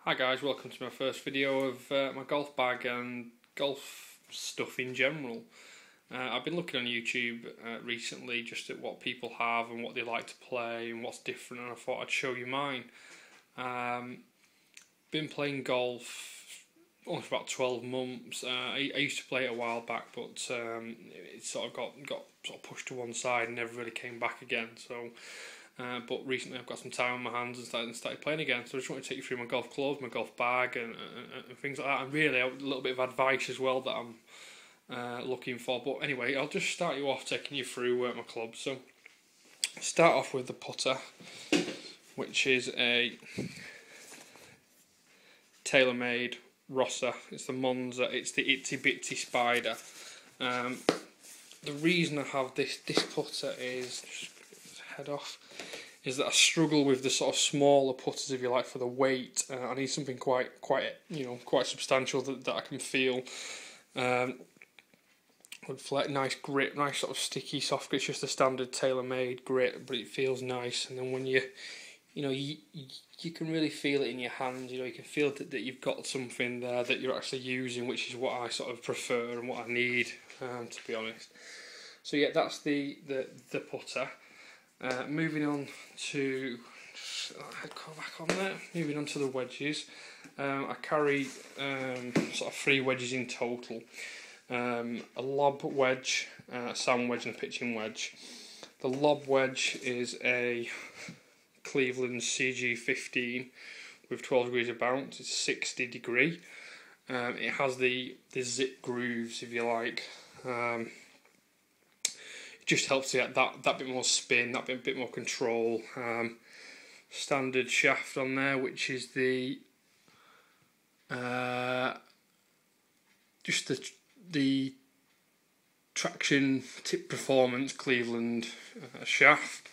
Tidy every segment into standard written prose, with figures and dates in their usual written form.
Hi guys, welcome to my first video of my golf bag and golf stuff in general. I've been looking on YouTube recently just at what people have and what they like to play and what's different, and I thought I'd show you mine. Been playing golf only for about 12 months. I used to play it a while back, but it sort of got pushed to one side and never really came back again. But recently I've got some time on my hands and started playing again. So I just want to take you through my golf clothes, my golf bag, and things like that. And really a little bit of advice as well that I'm looking for. But anyway, I'll just start you off taking you through my clubs. So start off with the putter, which is a TaylorMade Rossa. It's the Monza. It's the Itsy Bitsy Spider. The reason I have this putter is head off. Is that I struggle with the sort of smaller putters, if you like, for the weight. I need something quite substantial that I can feel. Would flex, nice grip, nice sort of sticky, soft grip. It's just a standard TaylorMade grip, but it feels nice. And then when you can really feel it in your hands. You can feel that you've got something there that you're actually using, which is what I sort of prefer and what I need, to be honest. So yeah, that's the putter. Moving on to go back on there. Moving on to the wedges. I carry sort of 3 wedges in total. A lob wedge, a sand wedge, and a pitching wedge. The lob wedge is a Cleveland CG15 with 12 degrees of bounce. It's 60 degree. It has the zip grooves, if you like. Just helps to get that bit more spin, that bit more control. Standard shaft on there, which is the just the Traction Tip Performance Cleveland shaft.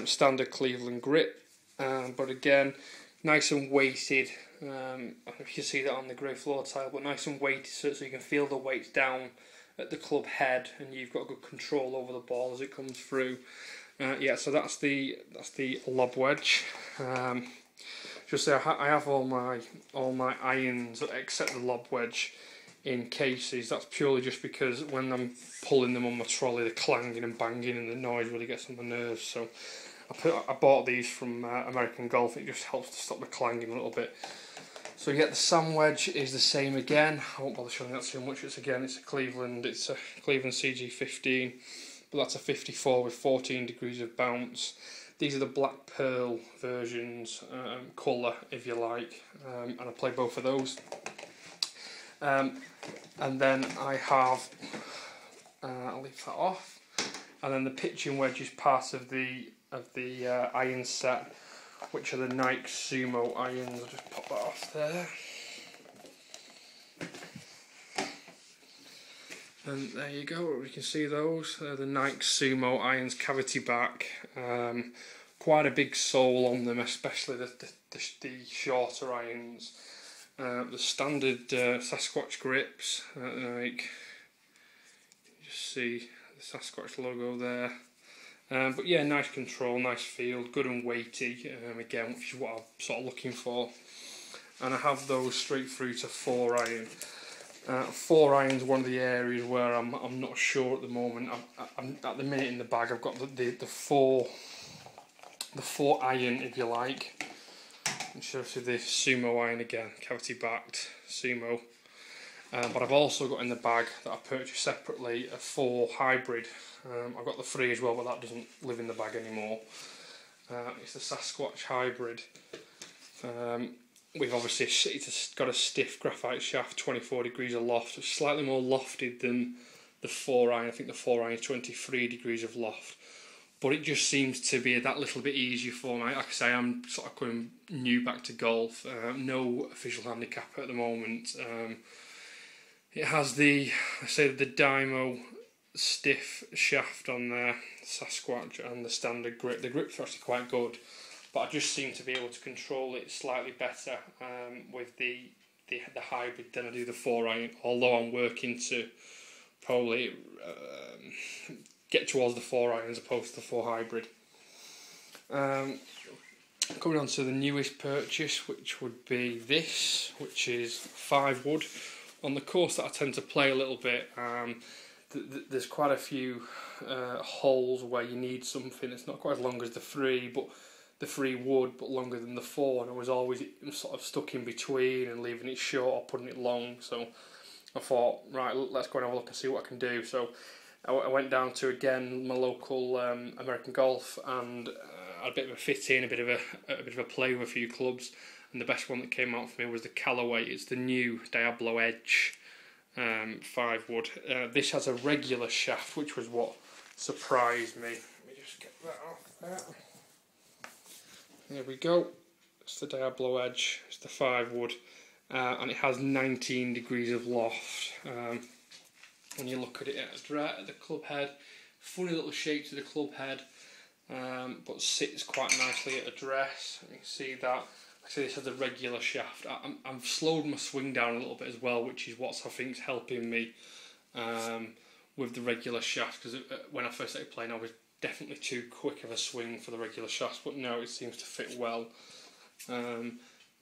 Standard Cleveland grip, but again, nice and weighted. I don't know if you can see that on the grey floor tile, but nice and weighted so you can feel the weight down at the club head, and you've got good control over the ball as it comes through. Yeah, so that's the lob wedge. Just say I have all my irons except the lob wedge in cases. That's purely just because when I'm pulling them on my trolley, the clanging and banging and the noise really gets on my nerves. So I bought these from American Golf. It just helps to stop the clanging a little bit. So yeah, the sand wedge is the same again. I won't bother showing that too much. It's a Cleveland CG15, but that's a 54 with 14 degrees of bounce. These are the black pearl versions, colour if you like, and I play both of those. And then I have, I'll leave that off. And then the pitching wedge is part of the iron set, which are the Nike Sumo irons. I'll just pop that off there. And there you go, you can see those. They're the Nike Sumo irons, cavity back. Quite a big sole on them, especially the shorter irons. The standard Sasquatch grips, like you just see the Sasquatch logo there. But yeah, nice control, nice feel, good and weighty, again, which is what I'm sort of looking for. And I have those straight through to 4 iron. 4 iron is one of the areas where I'm not sure at the moment. I'm at the minute in the bag I've got the 4 iron, if you like. And show you the Sumo iron again, cavity backed Sumo. But I've also got in the bag that I purchased separately a 4 hybrid. I've got the 3 as well, but that doesn't live in the bag anymore. It's the Sasquatch hybrid. We've obviously it's got a stiff graphite shaft, 24 degrees of loft. It's slightly more lofted than the 4 iron. I think the 4 iron is 23 degrees of loft. But it just seems to be that little bit easier for me. Like I say, I'm sort of coming new back to golf. No official handicap at the moment. It has the Dymo stiff shaft on there, Sasquatch, and the standard grip. The grips are actually quite good, but I just seem to be able to control it slightly better with the hybrid than I do the 4 iron. Although I'm working to probably get towards the 4 iron as opposed to the 4 hybrid. Coming on to the newest purchase, which would be this, which is 5 wood. On the course that I tend to play a little bit, there's quite a few holes where you need something that's not quite as long as the 3, but the 3 wood, but longer than the 4, and I was always sort of stuck in between and leaving it short or putting it long. So I thought, right, let's go and have a look and see what I can do. So I went down to, again, my local American Golf, and had a bit of a fit in, a bit of a play with a few clubs, and the best one that came out for me was the Callaway. It's the new Diablo Edge 5 wood. This has a regular shaft, which was what surprised me. Let me just get that off there. There we go. It's the Diablo Edge. It's the 5 wood, and it has 19 degrees of loft. When you look at it at the club head, funny little shape to the club head, but sits quite nicely at address. You can see that. Like I say, this has a regular shaft. I've slowed my swing down a little bit as well, which is what I think is helping me with the regular shaft, because when I first started playing I was definitely too quick of a swing for the regular shafts, but now it seems to fit well.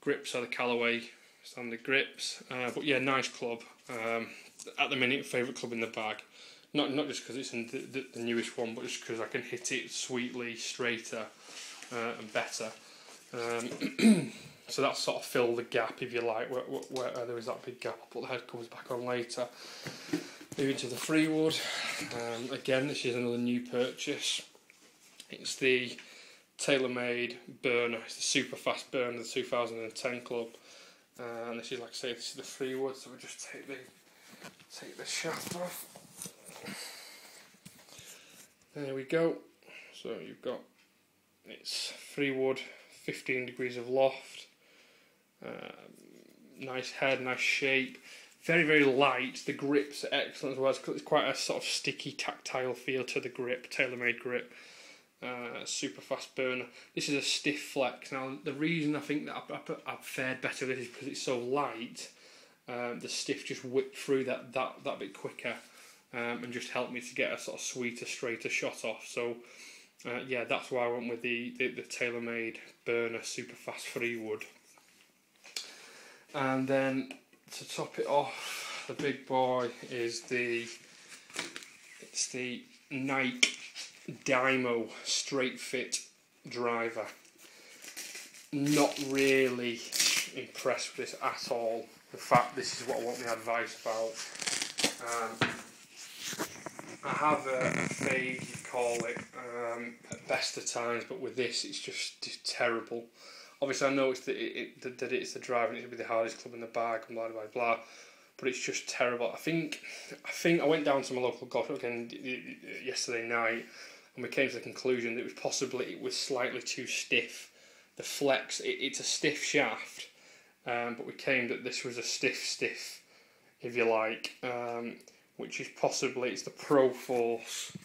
Grips are the Callaway standard grips, but yeah, nice club. At the minute, favourite club in the bag. Not just because it's in the newest one, but just because I can hit it sweetly, straighter and better. So that sort of filled the gap, if you like, where there was that big gap. I'll put the head covers back on later. Moving to the 3 wood. Again, this is another new purchase. It's the TaylorMade burner. It's the super fast burner, the 2010 club. And this is, like I say, this is the 3 wood. So we'll just take the shaft off. There we go. So you've got, it's 3 wood, 15 degrees of loft. Nice head, nice shape. Very, very light. The grips are excellent as well. It's quite a sort of sticky, tactile feel to the grip. TaylorMade grip. Super fast burner. This is a stiff flex. Now, the reason I think that I've fared better with this is because it's so light. The stiff just whipped through that bit quicker, and just helped me to get a sort of sweeter, straighter shot off. So, yeah, that's why I went with the TaylorMade burner super fast 3 wood. And then to top it off, the big boy is the Nike Dymo straight fit driver. Not really impressed with this at all. In fact, this is what I want my advice about. I have a fade, you call it, at best of times, but with this it's just terrible. Obviously I know it's that it's the driver and it's the hardest club in the bag and blah blah blah, but it's just terrible. I think I went down to my local golf again yesterday night, and we came to the conclusion that it was slightly too stiff. The flex, it's a stiff shaft, but we came that this was a stiff, if you like, which is possibly, it's the Pro Force.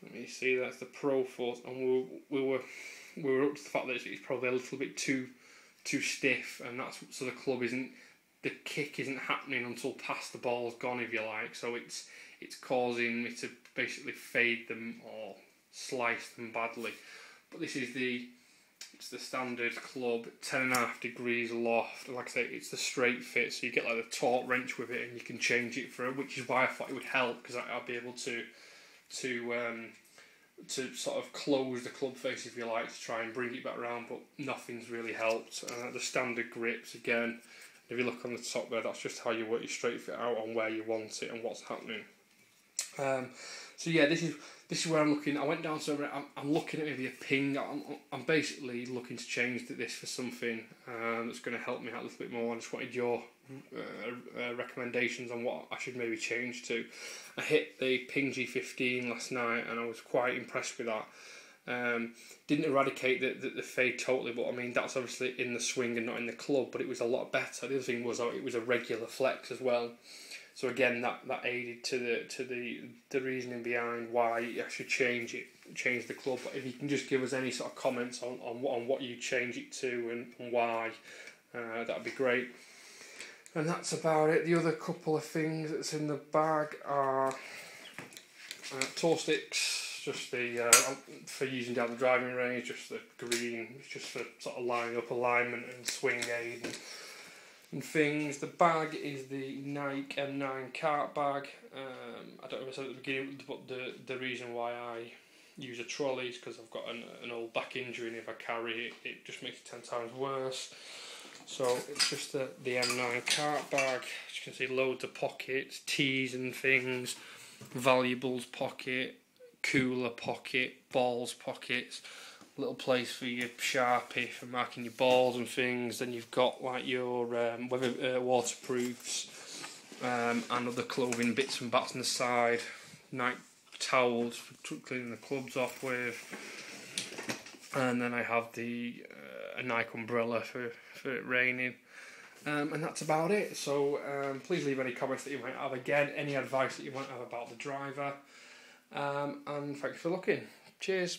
Let me see, that's the Pro Force, and we were up to the fact that it's probably a little bit too stiff, and that's so the kick isn't happening until past the ball's gone, if you like. So it's causing me to basically fade them or slice them badly. But this is it's the standard club, 10.5 degrees loft, and like I say, it's the straight fit, so you get like the torque wrench with it, and you can change it for it, which is why I thought it would help, because I'll be able to sort of close the club face, if you like, to try and bring it back around, but nothing's really helped. The standard grips, again, if you look on the top there, that's just how you work your straight fit out on where you want it and what's happening. So yeah, this is where I'm looking. I went down to, I'm looking at maybe a ping. I'm basically looking to change this for something that's going to help me out a little bit more. I just wanted your recommendations on what I should maybe change to. I hit the Ping G15 last night, and I was quite impressed with that. Didn't eradicate the fade totally, but I mean that's obviously in the swing and not in the club, but it was a lot better. The other thing was it was a regular flex as well. So again, that aided to the reasoning behind why I should change the club. But if you can just give us any sort of comments on what you change it to and why, that'd be great. And that's about it. The other couple of things that's in the bag are tour sticks, just the for using down the driving range. Just the green, it's just for sort of lining up alignment and swing aid and things. The bag is the Nike M9 cart bag. I don't know if I said at the beginning, but the reason why I use a trolley is because I've got an old back injury, and if I carry it, it just makes it 10 times worse. So it's just the M9 cart bag. As you can see, loads of pockets, teas and things, valuables pocket, cooler pocket, balls pockets, little place for your Sharpie for marking your balls and things. Then you've got like your waterproofs and other clothing bits and bats on the side, night towels for cleaning the clubs off with, and then I have the a Nike umbrella for it raining, and that's about it. So please leave any comments that you might have, again any advice that you might have about the driver, and thanks for looking. Cheers.